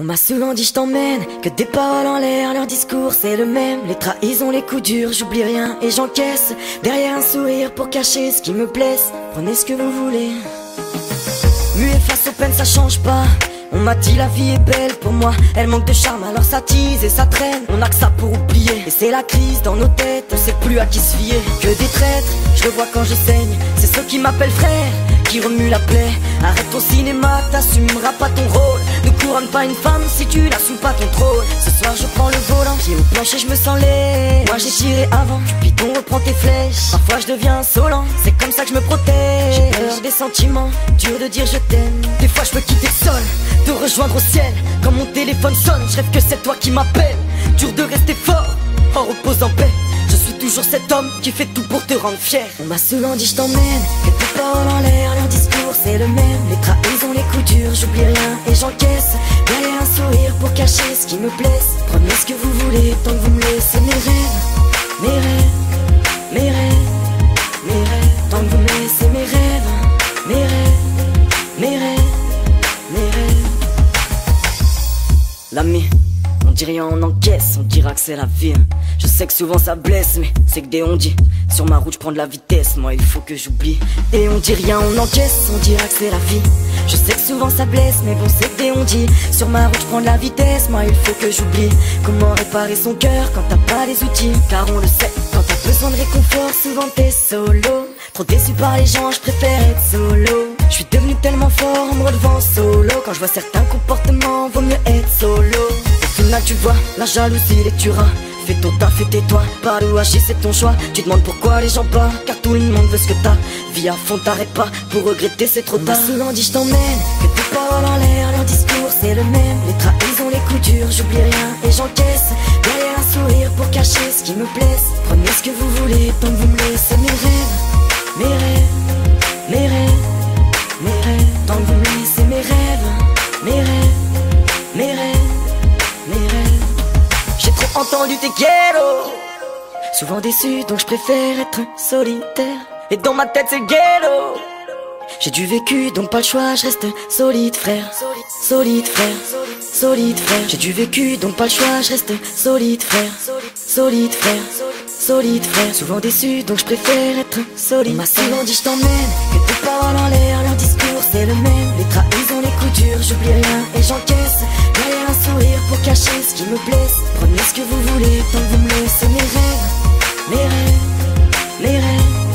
On m'a souvent dit je t'emmène, que des paroles en l'air, leur discours c'est le même. Les trahisons, les coups durs, j'oublie rien et j'encaisse. Derrière un sourire pour cacher ce qui me blesse. Prenez ce que vous voulez. Muet face aux peines ça change pas. On m'a dit la vie est belle pour moi, elle manque de charme alors ça tease et ça traîne. On a que ça pour oublier, et c'est la crise dans nos têtes, on sait plus à qui se fier. Que des traîtres, je le vois quand je saigne, c'est ceux qui m'appellent frère, qui remuent la plaie. Arrête ton cinéma, t'assumeras pas ton rôle. Ne couronne pas une femme si tu n'assumes pas ton trône. Ce soir je prends le volant, pied au plancher je me sens laid. Moi j'ai tiré avant, Cupidon reprend tes flèches. Parfois je deviens insolent, c'est comme ça que je me protège. J'ai peur des sentiments, dur de dire je t'aime. Des fois je peux quitter le sol, te rejoindre au ciel. Quand mon téléphone sonne, je rêve que c'est toi qui m'appelle. Dur de rester fort, en repose en paix. Je suis toujours cet homme qui fait tout pour te rendre fier. On m'a souvent dit je t'emmène, que tes paroles en l'air, leur discours c'est le même. Les trahisons, les coups durs, j'oublie rien et j'encaisse. Derrière un sourire pour cacher ce qui me blesse. Prenez ce que vous voulez tant que vous me laissez mes rêves. Mes rêves, mes rêves, mes rêves. Tant que vous me laissez mes rêves. Mes rêves, mes rêves, mes rêves. L'ami, on dit rien, on encaisse, on dira que c'est la vie. Je sais que souvent ça blesse, mais c'est que des on dit. Sur ma route je prends de la vitesse, moi il faut que j'oublie. Et on dit rien, on encaisse, on dira que c'est la vie. Je sais que souvent ça blesse, mais bon c'est que des on dit. Sur ma route je prends de la vitesse, moi il faut que j'oublie. Comment réparer son cœur quand t'as pas les outils. Car on le sait, quand t'as besoin de réconfort, souvent t'es solo. Trop déçu par les gens, je préfère être solo. Je suis devenu tellement fort en me relevant solo. Quand je vois certains comportements, vaut mieux être solo. Au final tu vois, la jalousie les tuera. Fais ton taf et tais-toi, pas de agir c'est ton choix. Tu demandes pourquoi les gens partent, car tout le monde veut ce que t'as. Vis à fond, t'arrêtes pas, pour regretter c'est trop tard. On m'a souvent dit je t'emmène, que tes paroles en l'air, leur discours c'est le même. Les trahisons, les coups durs, j'oublie rien et j'encaisse. Derrière un sourire pour cacher ce qui me blesse. Prenez ce que vous voulez tant que vous me laissez mes rêves. Mes rêves, mes rêves, mes rêves. Tant que vous me laissez mes rêves. Mes rêves, mes rêves, mes rêves. J'ai trop entendu tes ghettos, souvent déçu donc je préfère être solitaire. Et dans ma tête c'est ghetto. J'ai du vécu donc pas le choix, je reste solide frère. Solide frère, solide frère. J'ai du vécu donc pas le choix, je reste solide frère. Solide frère, solide frère. Souvent déçu donc je préfère être solide. On m'a souvent dit je t'emmène, que tes paroles en l'air, leur discours c'est le même. Les trahisons, les coups durs, j'oublie rien et j'encaisse. Derrière un sourire pour cacher ce qui me blesse. Prenez ce que vous voulez tant que vous me laissez mes rêves. Mes rêves, mes rêves.